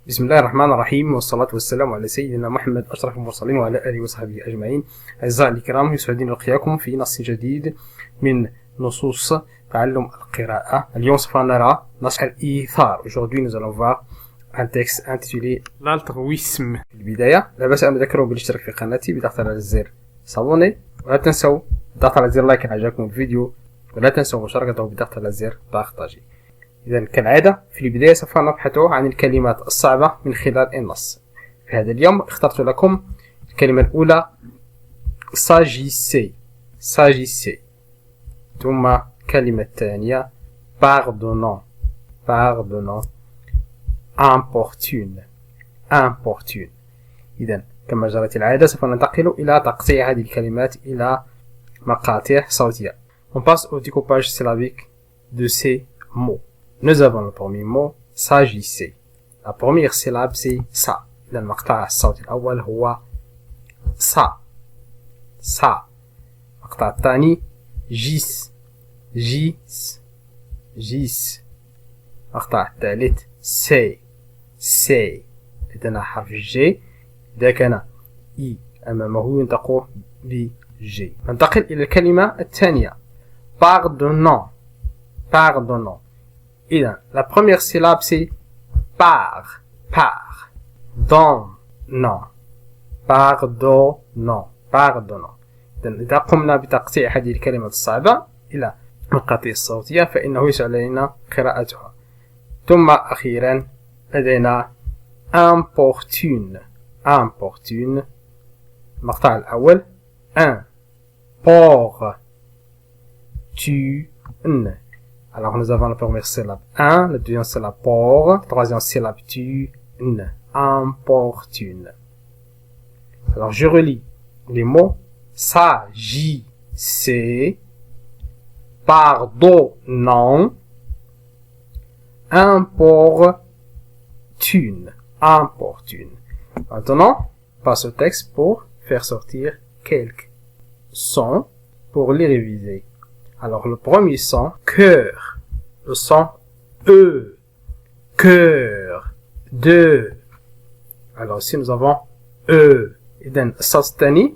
بسم الله الرحمن الرحيم، والصلاة والسلام على سيدنا محمد أشرف المرسلين وعلى آله وصحبه أجمعين. أعزائي الكرام، يسعدني لقياكم في نص جديد من نصوص تعلم القراءة. اليوم سوف نرى نص الإيثار. Aujourd'hui nous allons voir un texte intitulé l'altruisme. في البداية لا بأس أن أذكركم بالاشتراك في قناتي بضغط على زر صابوني، ولا تنسوا الضغط على زر لايك إن عجبكم الفيديو، ولا تنسوا مشاركته بضغط على زر بارتاجي. إذا كالعادة في البداية سوف نبحث عن الكلمات الصعبة من خلال النص. في هذا اليوم اخترت لكم الكلمة الأولى s'agissait، ثم الكلمة الثانية pardonnant، importune. إذا كما جرت العادة سوف ننتقل إلى تقطيع هذه الكلمات إلى مقاطع صوتية. On passe au découpage syllabique de ces mots. Nous avons le premier mot s'agissait. La première syllabe c'est ça. إذا المقطع الصوتي الأول هو ça. المقطع الثاني gis. المقطع الثالث c'est. لدينا حرف G. إذا كان I أمامه ينطق ب G. ننتقل إلى الكلمة الثانية pardonnant. إذا la première syllabe c'est pardonnant. إذا قمنا بتقطيع هذه الكلمة الصعبة إلى مقاطع الصوتية فإنه يسهل علينا قراءتها. ثم أخيرا لدينا importune. المقطع الأول importune. Alors nous avons la première syllabe la deuxième syllabe la troisième syllabe importune. Alors je relis les mots s'agissait, pardonnant, importune. Maintenant, passe au texte pour faire sortir quelques sons pour les réviser. Alors le premier son, cœur. Le son E, cœur, de. Alors ici nous avons E. إذن الصوت الثاني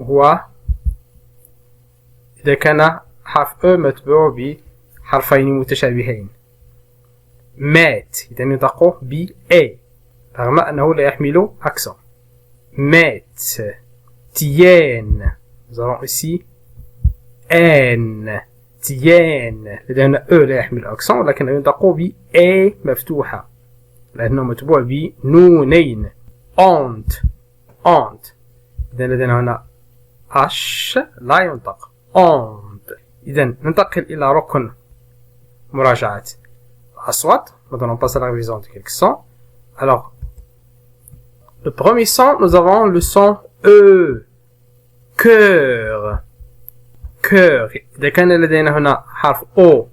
هو إذا كان حرف E متبوع بحرفين متشابهين. مات إذا ينطق ب A رغم أنه لا يحمل أكسون. مات. تيان. nous avons ici تيان. لدينا E لا يحمل أكسون ولكنه ينطق ب A مفتوحة لأنه متبوع بنونين. honte. إذا لدينا هنا H لا ينطق honte. إذا ننتقل إلى ركن مراجعة الأصوات. Maintenant on passe à la révision de quelques sons. Alors le premier son, nous avons le son E, cœur. إذا كان لدينا هنا حرف O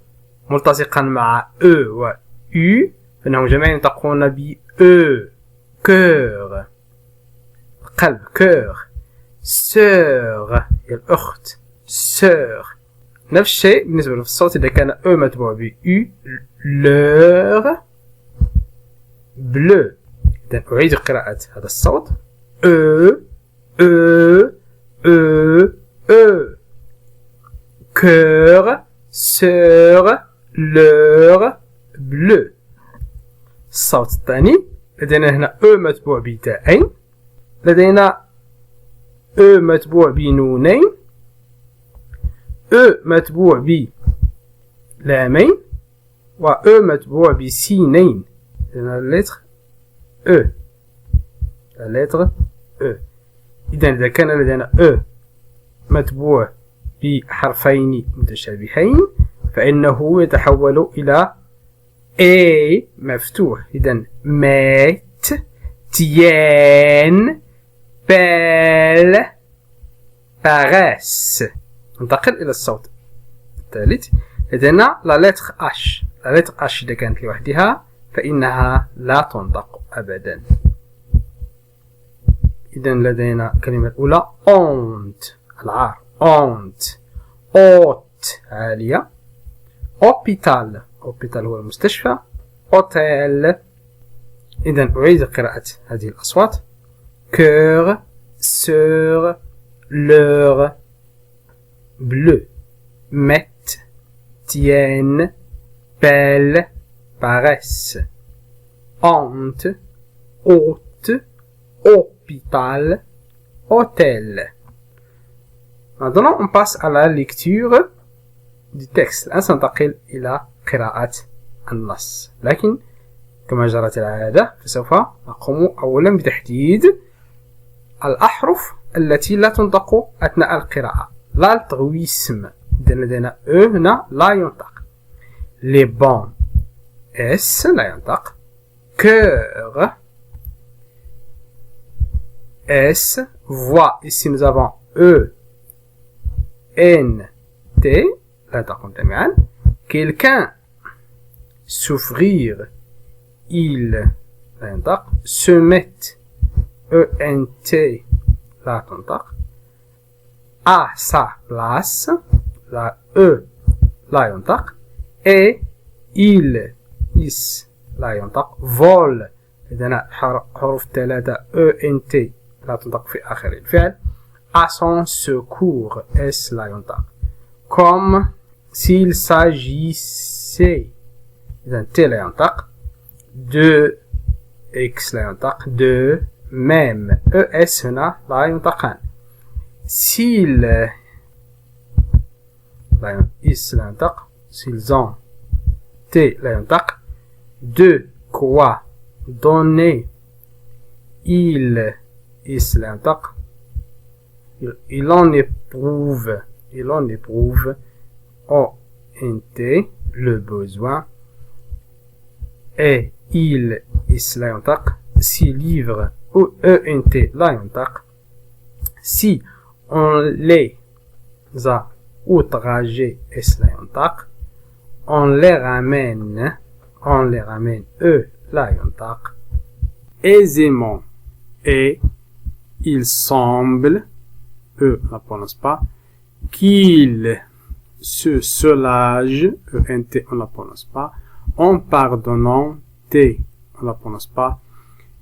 ملتصقا مع E و U فإنهم جميعا ينطقون ب E. cœur. قلب cœur. sœur هي الأخت sœur. نفس الشيء بالنسبة للصوت إذا كان E متبوع ب U leur. bleu. إذا أعيد قراءة هذا الصوت E cœur, sœur, leur, bleu. الصوت الثاني لدينا هنا E متبوع بتاءين، لدينا E متبوع بنونين، E متبوع بلامين، و E متبوع بسينين. لدينا la lettre E. إذا إذا كان لدينا E متبوع بحرفين متشابهين فإنه يتحول إلى A مفتوح. إذا مات، تيان، بال، باريس. ننتقل إلى الصوت الثالث. لدينا la lettre H. la lettre H إذا كانت لوحدها فإنها لا تنطق أبدا. إذا لدينا الكلمة الأولى honte العار honte. haute عالية. hôpital هو المستشفى. hôtel إذن أعيد قراءة هذه الأصوات. cœur, sœur, leur, bleu, met, tienne, pelle, paresse, honte, hôte, hôpital, hôtel. Maintenant, on passe à la lecture du texte. الآن سننتقل إلى قراءة النص، لكن كما جرت العادة فسوف نقوم أولا بتحديد الأحرف التي لا تنطق أثناء القراءة. l'altruisme، لدينا هنا لا ينطق. les bons S لا ينطق. cœur S. voix, ici nous avons E N T لا تقوم جميعا. quelqu'un souffrir il لا ينطق. se mettre E N T لا تنطق. à sa place la E لا ينطق. et il is لا ينطق. vol لدينا حروف ثلاثة E N T لا تنطق في آخر الفعل. à son secours S لا ينطق. comme s'il s'agissait إذا T لا ينطق. de X لا ينطق. de même ES هنا لا ينطقان. s'il is لا ينطق. s'ils ont T لا ينطق. de quoi donner il is لا ينطق. il en éprouve ONT le besoin. et il is لا ينطق. si livre ENT لا ينطق. si on les a outragés S لا ينطق. on les ramène E لا ينطق. aisément et il semble E on ne prononce pas. qu'il se soulage ENT on ne prononce pas. en pardonnant T on ne prononce pas.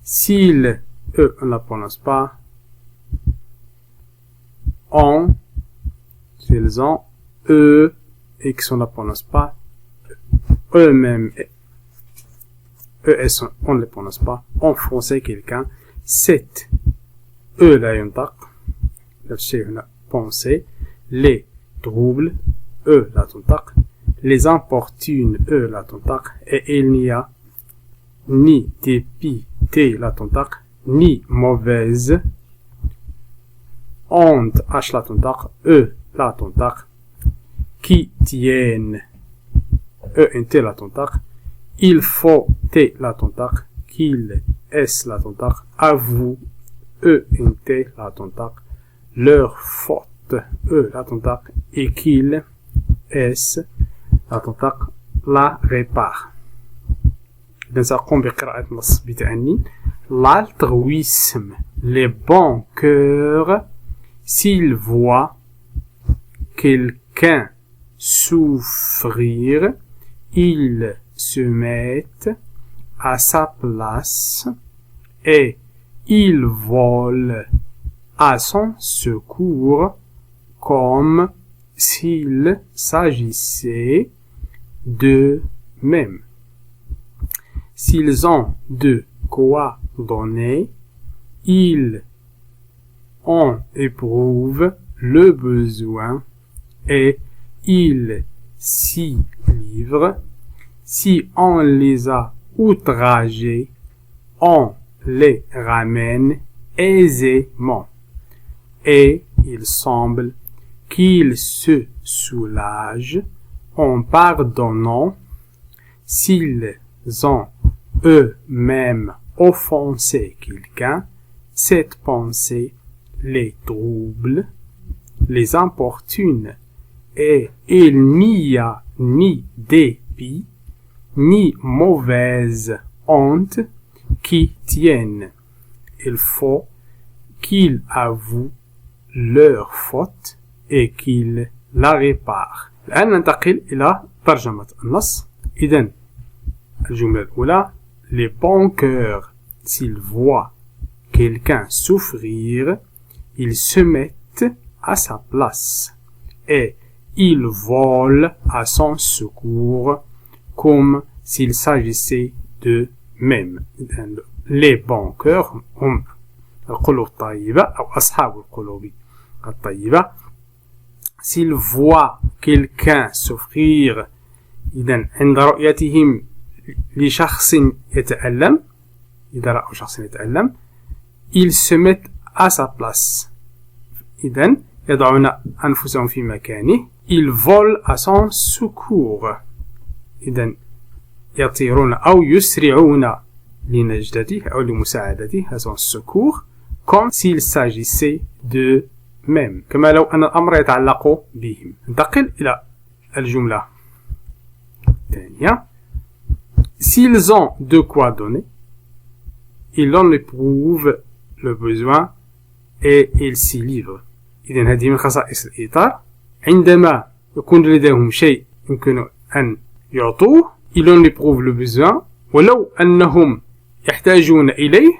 s'il E on ne prononce pas. s'ils ont E X on ne prononce pas. eux-mêmes ES on ne le prononce pas. en français quelqu'un. c'est E لا ينطق. الشيء هنا penser. les troubles E لا تنطق. les importunes E لا تنطق. et il n'y a ni dépit T لا تنطق. ni mauvaise honte H لا تنطق. E لا تنطق. qui tiennent ENT لا تنطق. il faut T لا تنطق. qu'il S لا تنطق. avoue ENT لا تنطق. leur faute E لا تنطق. et qu'il S لا تنطق. لا répare. إذا سأقوم بقراءة النص بتأني. l'altruisme les bons cœurs s'ils voient quelqu'un souffrir ils se mettent à sa place et ils volent à son secours comme s'il s'agissait d'eux-mêmes. S'ils ont de quoi donner, ils en éprouvent le besoin et ils s'y livrent. Si on les a outragés, on les ramène aisément. Et il semble qu'ils se soulagent en pardonnant s'ils ont eux-mêmes offensé quelqu'un. Cette pensée les trouble, les importune, et il n'y a ni dépit, ni mauvaise honte qui tienne. Il faut qu'ils avouent leur faute et qu'ils la réparent. الآن ننتقل إلى ترجمة النص. إذن الجملة الأولى les bons cœurs, s'ils voient quelqu'un souffrir, ils se mettent à sa place et ils volent à son secours comme s'il s'agissait d'eux-mêmes. Les bons cœurs هم القلوب الطيبة أو أصحاب القلوب الطيبة. S'ils voient quelqu'un souffrir, إذن عند رؤيتهم لشخص يتألم، إذا رأوا شخص يتألم ils se mettent à sa place. إذن يضعون أنفسهم في مكانه. ils volent à son secours. إذن يطيرون أو يسرعون لنجدته أو لمساعدته à son secours comme s'il s'agissait d'eux-mêmes كما لو أن الأمر يتعلق بهم. ننتقل إلى الجملة الثانية. S'ils ont de quoi donner, ils en éprouvent le besoin et ils s'y livrent. إذن هذه من خصائص الإيثار. عندما يكون لديهم شيء يمكن أن يعطوه ils en éprouvent le besoin ولو أنهم يحتاجون إليه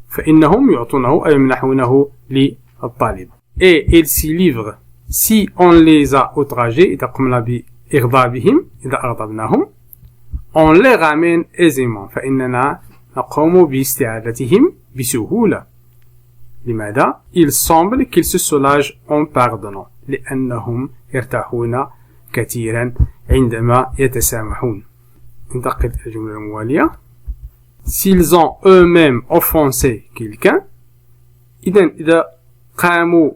فإنهم يعطونه أو يمنحونه للطالب. Et ils s'y livrent si on les a outragés إذا قمنا بإغضابهم إذا أغضبناهم on les ramène aisément فإننا نقوم باستعادتهم بسهولة. لماذا؟ Il semble qu'ils se soulagent en pardonnant لأنهم يرتاحون كثيرا عندما يتسامحون. ننتقل إلى الجملة الموالية. S'ils ont eux-mêmes offensé quelqu'un إذا قاموا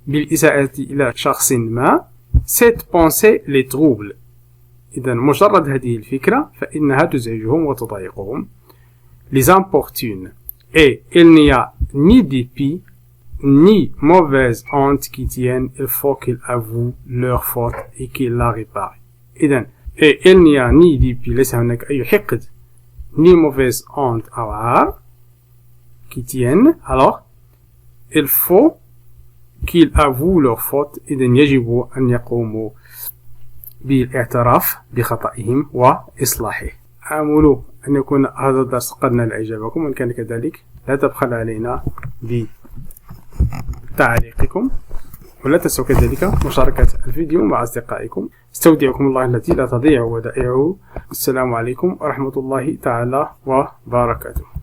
بالإساءة إلى شخص ما cette pensée les trouble. إذا مجرد هذه الفكرة فإنها تزعجهم وتضايقهم. les importune et il n'y a ni dépit ni mauvaise honte qui tienne. Il faut qu'ils avouent leur faute et qu'ils la réparent. إذا et il n'y a ni dépit ليس هناك أي حقد ni mauvaise honte أو عار qui tiennent. alors il faut qu'ils avouent leur faute. إذا يجب أن يقوموا بالاعتراف بخطئهم وإصلاحه. آمل أن يكون هذا الدرس قد نال إعجابكم. وإن كان كذلك لا تبخل علينا بتعليقكم ولا تنسوا كذلك مشاركة الفيديو مع أصدقائكم. استودعكم الله التي لا تضيع ودائعه. السلام عليكم ورحمة الله تعالى وبركاته.